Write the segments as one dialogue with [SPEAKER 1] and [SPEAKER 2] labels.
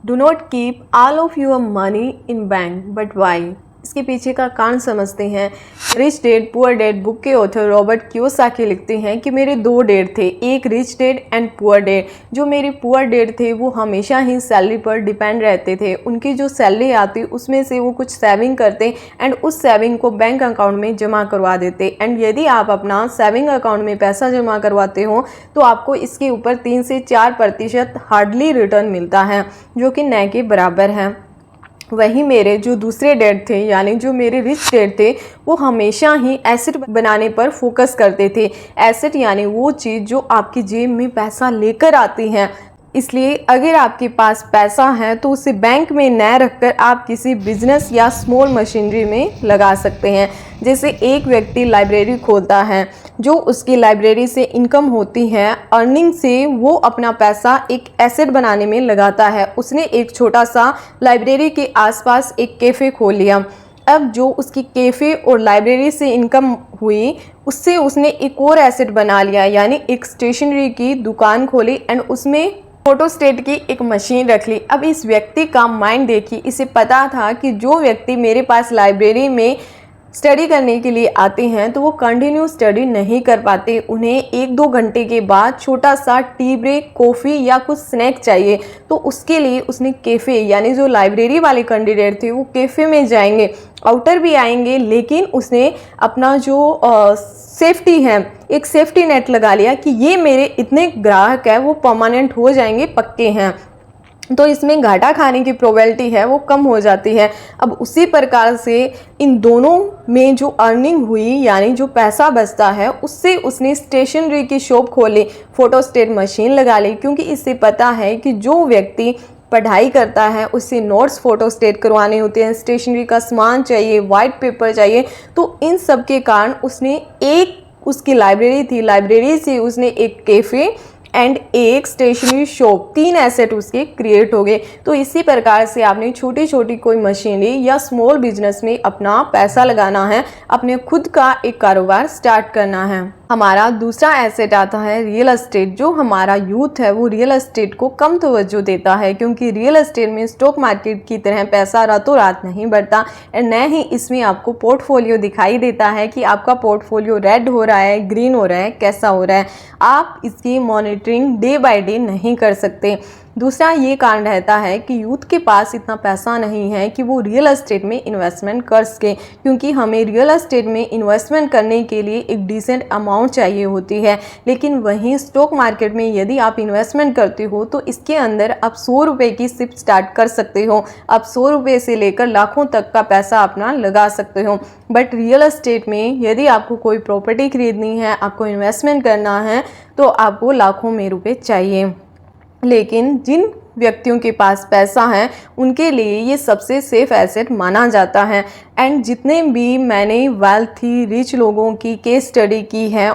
[SPEAKER 1] Do not keep all of your money in bank, but why. इसके पीछे का कारण समझते हैं। Rich dad poor dad book के ऑथर रॉबर्ट कियोसाकी लिखते हैं कि मेरे दो डैड थे, एक rich dad and poor dad. जो मेरे पुअर डैड थे वो हमेशा ही सैलरी पर डिपेंड रहते थे। उनकी जो सैलरी आती उसमें से वो कुछ सेविंग करते एंड उस सेविंग को बैंक अकाउंट में जमा करवा देते। एंड यदि आप अपना सेविंग अकाउंट में पैसा जमा करवाते हो तो आपको इसके ऊपर 3 से 4% हार्डली रिटर्न मिलता है, जो कि न के बराबर है। वहीं मेरे जो दूसरे डैड थे, यानी जो मेरे रिच डैड थे, वो हमेशा ही एसेट बनाने पर फोकस करते थे। एसेट यानी वो चीज़ जो आपकी जेब में पैसा लेकर आती है। इसलिए अगर आपके पास पैसा है तो उसे बैंक में न रखकर आप किसी बिजनेस या स्मॉल मशीनरी में लगा सकते हैं। जैसे एक व्यक्ति लाइब्रेरी खोलता है, जो उसकी लाइब्रेरी से इनकम होती है, अर्निंग से वो अपना पैसा एक एसेट बनाने में लगाता है। उसने एक छोटा सा लाइब्रेरी के आसपास एक कैफ़े खोल लिया। अब जो उसकी कैफ़े और लाइब्रेरी से इनकम हुई, उससे उसने एक और एसेट बना लिया, यानी एक स्टेशनरी की दुकान खोली एंड उसमें फोटोस्टेट की एक मशीन रख ली। अब इस व्यक्ति का माइंड देखिए, इसे पता था कि जो व्यक्ति मेरे पास लाइब्रेरी में स्टडी करने के लिए आते हैं तो वो कंटिन्यू स्टडी नहीं कर पाते, उन्हें 1-2 घंटे के बाद छोटा सा टी ब्रेक, कॉफ़ी या कुछ स्नैक चाहिए। तो उसके लिए उसने कैफ़े, यानी जो लाइब्रेरी वाले कैंडिडेट थे वो कैफ़े में जाएंगे, आउटर भी आएंगे, लेकिन उसने अपना जो सेफ्टी है, एक सेफ्टी नेट लगा लिया कि ये मेरे इतने ग्राहक है वो परमानेंट हो जाएंगे, पक्के हैं। तो इसमें घाटा खाने की प्रोबेबिलिटी है वो कम हो जाती है। अब उसी प्रकार से इन दोनों में जो अर्निंग हुई, यानी जो पैसा बचता है, उससे उसने स्टेशनरी की शॉप खोली, फोटोस्टेट मशीन लगा ली, क्योंकि इससे पता है कि जो व्यक्ति पढ़ाई करता है उससे नोट्स फोटोस्टेट करवाने होते हैं, स्टेशनरी का सामान चाहिए, वाइट पेपर चाहिए। तो इन सब के कारण उसने एक, उसकी लाइब्रेरी थी, लाइब्रेरी से उसने एक कैफ़े एंड एक स्टेशनरी शॉप, 3 एसेट उसके क्रिएट हो गए। तो इसी प्रकार से आपने छोटी छोटी कोई मशीनरी या स्मॉल बिजनेस में अपना पैसा लगाना है, अपने खुद का एक कारोबार स्टार्ट करना है। हमारा दूसरा एसेट आता है रियल एस्टेट। जो हमारा यूथ है वो रियल एस्टेट को कम तवज्जो देता है, क्योंकि रियल एस्टेट में स्टॉक मार्केट की तरह पैसा रातों रात नहीं बढ़ता और न ही इसमें आपको पोर्टफोलियो दिखाई देता है कि आपका पोर्टफोलियो रेड हो रहा है, ग्रीन हो रहा है, कैसा हो रहा है। आप इसकी मॉनिटरिंग डे बाय डे नहीं कर सकते। दूसरा ये कारण रहता है कि यूथ के पास इतना पैसा नहीं है कि वो रियल एस्टेट में इन्वेस्टमेंट कर सके, क्योंकि हमें रियल एस्टेट में इन्वेस्टमेंट करने के लिए एक डिसेंट अमाउंट चाहिए होती है। लेकिन वहीं स्टॉक मार्केट में यदि आप इन्वेस्टमेंट करते हो तो इसके अंदर आप 100 रुपये की सिप स्टार्ट कर सकते हो। आप 100 रुपये से लेकर लाखों तक का पैसा अपना लगा सकते हो। बट रियल एस्टेट में यदि आपको कोई प्रॉपर्टी खरीदनी है, आपको इन्वेस्टमेंट करना है, तो आपको लाखों में रुपये चाहिए। लेकिन जिन व्यक्तियों के पास पैसा है उनके लिए ये सबसे सेफ एसेट माना जाता है। एंड जितने भी मैंने वेल्थी रिच लोगों की केस स्टडी की है,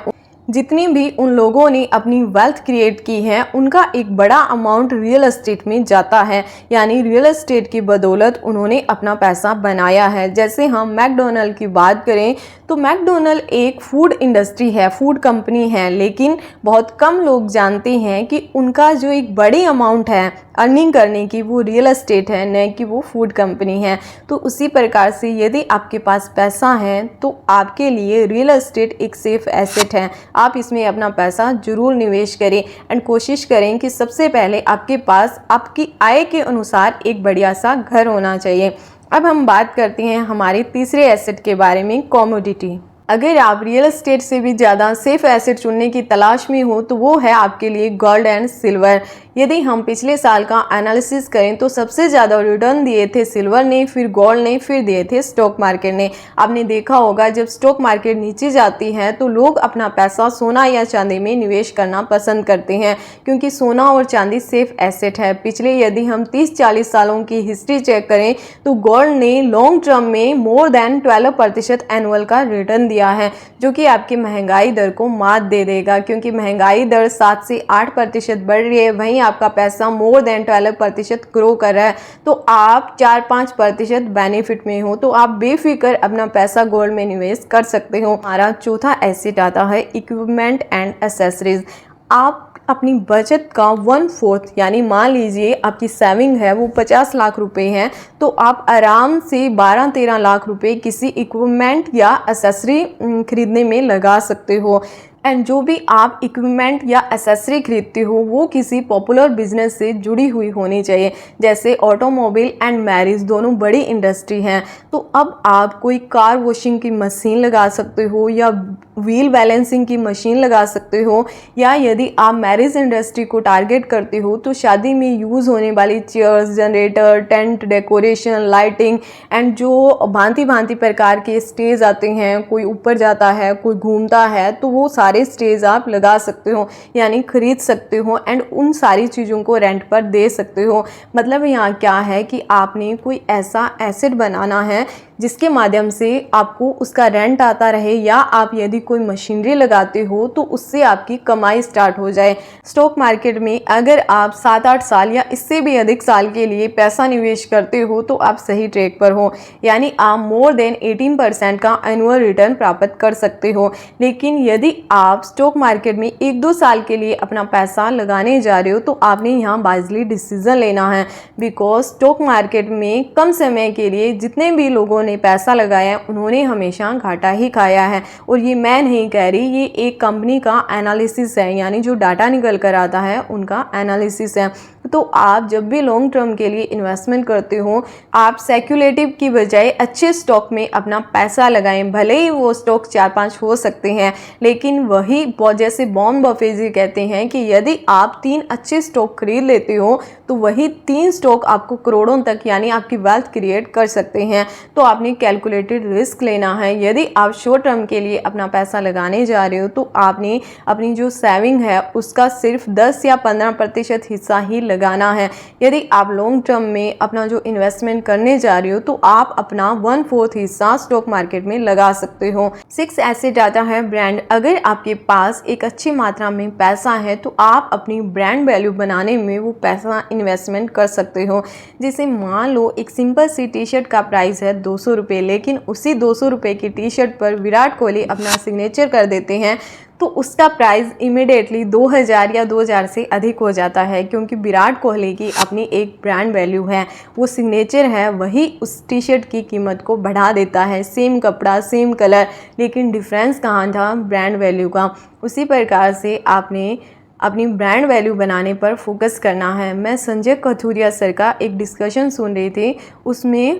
[SPEAKER 1] जितनी भी उन लोगों ने अपनी वेल्थ क्रिएट की है, उनका एक बड़ा अमाउंट रियल एस्टेट में जाता है, यानी रियल एस्टेट की बदौलत उन्होंने अपना पैसा बनाया है। जैसे हम मैकडोनल्ड की बात करें तो मैकडोनल्ड एक फूड इंडस्ट्री है, फूड कंपनी है, लेकिन बहुत कम लोग जानते हैं कि उनका जो एक बड़ी अमाउंट है अर्निंग करने की वो रियल एस्टेट है, न कि वो फूड कंपनी है। तो उसी प्रकार से यदि आपके पास पैसा है तो आपके लिए रियल एस्टेट एक सेफ एसेट है। आप इसमें अपना पैसा जरूर निवेश करें एंड कोशिश करें कि सबसे पहले आपके पास आपकी आय के अनुसार एक बढ़िया सा घर होना चाहिए। अब हम बात करते हैं हमारे तीसरे एसेट के बारे में, कमोडिटी। अगर आप रियल एस्टेट से भी ज़्यादा सेफ एसेट चुनने की तलाश में हो तो वो है आपके लिए गोल्ड एंड सिल्वर। यदि हम पिछले साल का एनालिसिस करें तो सबसे ज़्यादा रिटर्न दिए थे सिल्वर ने, फिर गोल्ड ने, फिर दिए थे स्टॉक मार्केट ने। आपने देखा होगा जब स्टॉक मार्केट नीचे जाती है तो लोग अपना पैसा सोना या चांदी में निवेश करना पसंद करते हैं, क्योंकि सोना और चांदी सेफ एसेट है। पिछले यदि हम 30-40 सालों की हिस्ट्री चेक करें तो गोल्ड ने लॉन्ग टर्म में मोर देन 12% एनुअल का रिटर्न दिया है, जो कि आपकी महंगाई दर को मात दे देगा, क्योंकि महंगाई दर 7 से 8% बढ़ रही है, वहीं आपका पैसा मोर देन 12% ग्रो कर रहा है। तो आप 4-5% बेनिफिट में हो, तो आप बेफिक्र अपना पैसा गोल्ड में निवेश कर सकते हो। हमारा चौथा एसेट आता है इक्विपमेंट एंड एसेसरीज। आप अपनी बचत का 1/4 यानी मान लीजिए आपकी सेविंग है वो 50 लाख रुपए है, तो आप आराम से 12-13 लाख रुपए किसी इक्विपमेंट या एसेसरी खरीदने में लगा सकते हो। एंड जो भी आप इक्विपमेंट या एसेसरी खरीदते हो वो किसी पॉपुलर बिजनेस से जुड़ी हुई होनी चाहिए, जैसे ऑटोमोबाइल एंड मैरिज दोनों बड़ी इंडस्ट्री हैं। तो अब आप कोई कार वॉशिंग की मशीन लगा सकते हो या व्हील बैलेंसिंग की मशीन लगा सकते हो, या यदि आप मैरिज इंडस्ट्री को टारगेट करते हो तो शादी में यूज़ होने वाली chairs, generator, tent decoration, lighting and जो भांति भांति प्रकार के स्टेज आते हैं, कोई ऊपर जाता है कोई घूमता है, तो वो सारे स्टेज आप लगा सकते हो यानी खरीद सकते हो एंड उन सारी चीज़ों को रेंट पर दे सकते हो। मतलब यहाँ क्या है कि आपने कोई ऐसा एसेट बनाना है जिसके माध्यम से आपको उसका रेंट आता रहे, या आप यदि कोई मशीनरी लगाते हो तो उससे आपकी कमाई स्टार्ट हो जाए। स्टॉक मार्केट में अगर आप 7-8 साल या इससे भी अधिक साल के लिए पैसा निवेश करते हो तो आप सही ट्रैक पर हो, यानी आप मोर देन 18% का एनुअल रिटर्न प्राप्त कर सकते हो। लेकिन यदि आप स्टॉक मार्केट में 1-2 साल के लिए अपना पैसा लगाने जा रहे हो तो आपने यहाँ वाइजली डिसीजन लेना है, बिकॉज स्टॉक मार्केट में कम समय के लिए जितने भी लोगों ने पैसा लगाया उन्होंने हमेशा घाटा ही खाया है। और ये मैं नहीं कह रही, ये एक कंपनी का एनालिसिस है, यानी जो डाटा निकल कर आता है उनका एनालिसिस है। तो आप जब भी लॉन्ग टर्म के लिए इन्वेस्टमेंट करते हो आप स्पेक्युलेटिव की बजाय अच्छे स्टॉक में अपना पैसा लगाएं। भले ही वो स्टॉक 4-5 हो सकते हैं, लेकिन वही जैसे वॉरेन बफेट जी कहते हैं कि यदि आप 3 अच्छे स्टॉक खरीद लेते हो तो वही 3 स्टॉक आपको करोड़ों तक यानी आपकी वेल्थ क्रिएट कर सकते हैं। तो आपने कैलकुलेटेड रिस्क लेना है। यदि आप शॉर्ट टर्म के लिए अपना पैसा लगाने जा रहे हो तो आपने अपनी जो सेविंग है उसका सिर्फ 10 या 15% हिस्सा ही लगाना है। यदि आप लॉन्ग टर्म में अपना जो इन्वेस्टमेंट करने जा रहे हो तो आप अपना 1/4 हिस्सा स्टॉक मार्केट में लगा सकते हो। 6 ऐसे डाटा है ब्रांड। अगर आपके पास एक अच्छी मात्रा में पैसा है तो आप अपनी ब्रांड वैल्यू बनाने में वो पैसा इन्वेस्टमेंट कर सकते हो। जैसे मान लो एक सिंपल सी टी शर्ट का प्राइस है 200 रुपये, लेकिन उसी 200 रुपये की टी शर्ट पर विराट कोहली अपना सिग्नेचर कर देते हैं तो उसका प्राइस इमिडिएटली 2000 या 2000 से अधिक हो जाता है, क्योंकि विराट कोहली की अपनी एक ब्रांड वैल्यू है, वो सिग्नेचर है, वही उस टी शर्ट की कीमत को बढ़ा देता है। सेम कपड़ा सेम कलर, लेकिन डिफरेंस कहाँ था? ब्रांड वैल्यू का। उसी प्रकार से आपने अपनी ब्रांड वैल्यू बनाने पर फोकस करना है। मैं संजय कथुरिया सर का एक डिस्कशन सुन रही थी, उसमें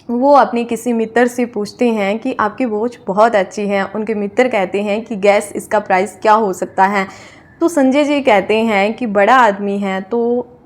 [SPEAKER 1] वो अपने किसी मित्र से पूछते हैं कि आपकी वॉच बहुत अच्छी है। उनके मित्र कहते हैं कि गैस इसका प्राइस क्या हो सकता है। तो संजय जी कहते हैं कि बड़ा आदमी है तो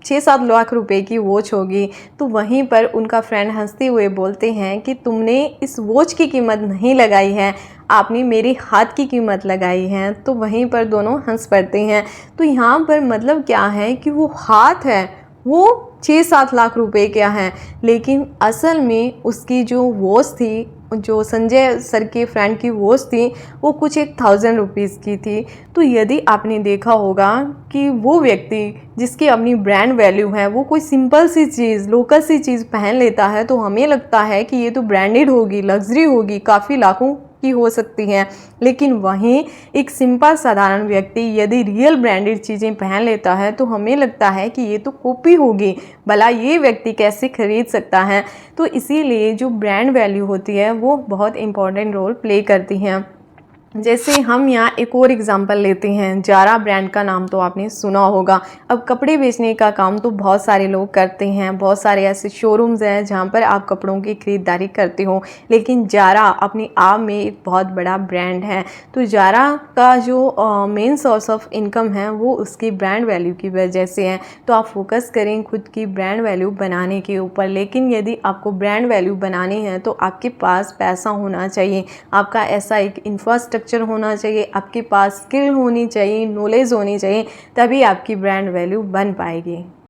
[SPEAKER 1] 6-7 लाख रुपए की वॉच होगी। तो वहीं पर उनका फ्रेंड हंसते हुए बोलते हैं कि तुमने इस वॉच की कीमत नहीं लगाई है, आपने मेरे हाथ की कीमत लगाई है। तो वहीं पर दोनों हंस पड़ते हैं। तो यहाँ पर मतलब क्या है कि वो हाथ है वो 6-7 लाख रुपए क्या है, लेकिन असल में उसकी जो वॉच थी, जो संजय सर के फ्रेंड की वॉच थी, वो कुछ 1000 रुपीज़ की थी। तो यदि आपने देखा होगा कि वो व्यक्ति जिसकी अपनी ब्रांड वैल्यू है वो कोई सिंपल सी चीज़, लोकल सी चीज़ पहन लेता है तो हमें लगता है कि ये तो ब्रांडेड होगी, लग्जरी होगी, काफ़ी लाखों की हो सकती हैं। लेकिन वहीं एक सिंपल साधारण व्यक्ति यदि रियल ब्रांडेड चीज़ें पहन लेता है तो हमें लगता है कि ये तो कॉपी होगी, भला ये व्यक्ति कैसे खरीद सकता है। तो इसीलिए जो ब्रांड वैल्यू होती है वो बहुत इंपॉर्टेंट रोल प्ले करती हैं। जैसे हम यहाँ एक और एग्जांपल लेते हैं, जारा ब्रांड का नाम तो आपने सुना होगा। अब कपड़े बेचने का काम तो बहुत सारे लोग करते हैं, बहुत सारे ऐसे शोरूम्स हैं जहाँ पर आप कपड़ों की खरीदारी करते हो, लेकिन जारा अपने आप में एक बहुत बड़ा ब्रांड है। तो जारा का जो मेन सोर्स ऑफ इनकम है वो उसकी ब्रांड वैल्यू की वजह से है। तो आप फोकस करें खुद की ब्रांड वैल्यू बनाने के ऊपर। लेकिन यदि आपको ब्रांड वैल्यू बनानी है तो आपके पास पैसा होना चाहिए, आपका ऐसा एक इंफ्रास्ट्रक्चर होना चाहिए, आपके पास स्किल होनी चाहिए, नॉलेज होनी चाहिए, तभी आपकी ब्रांड वैल्यू बन पाएगी।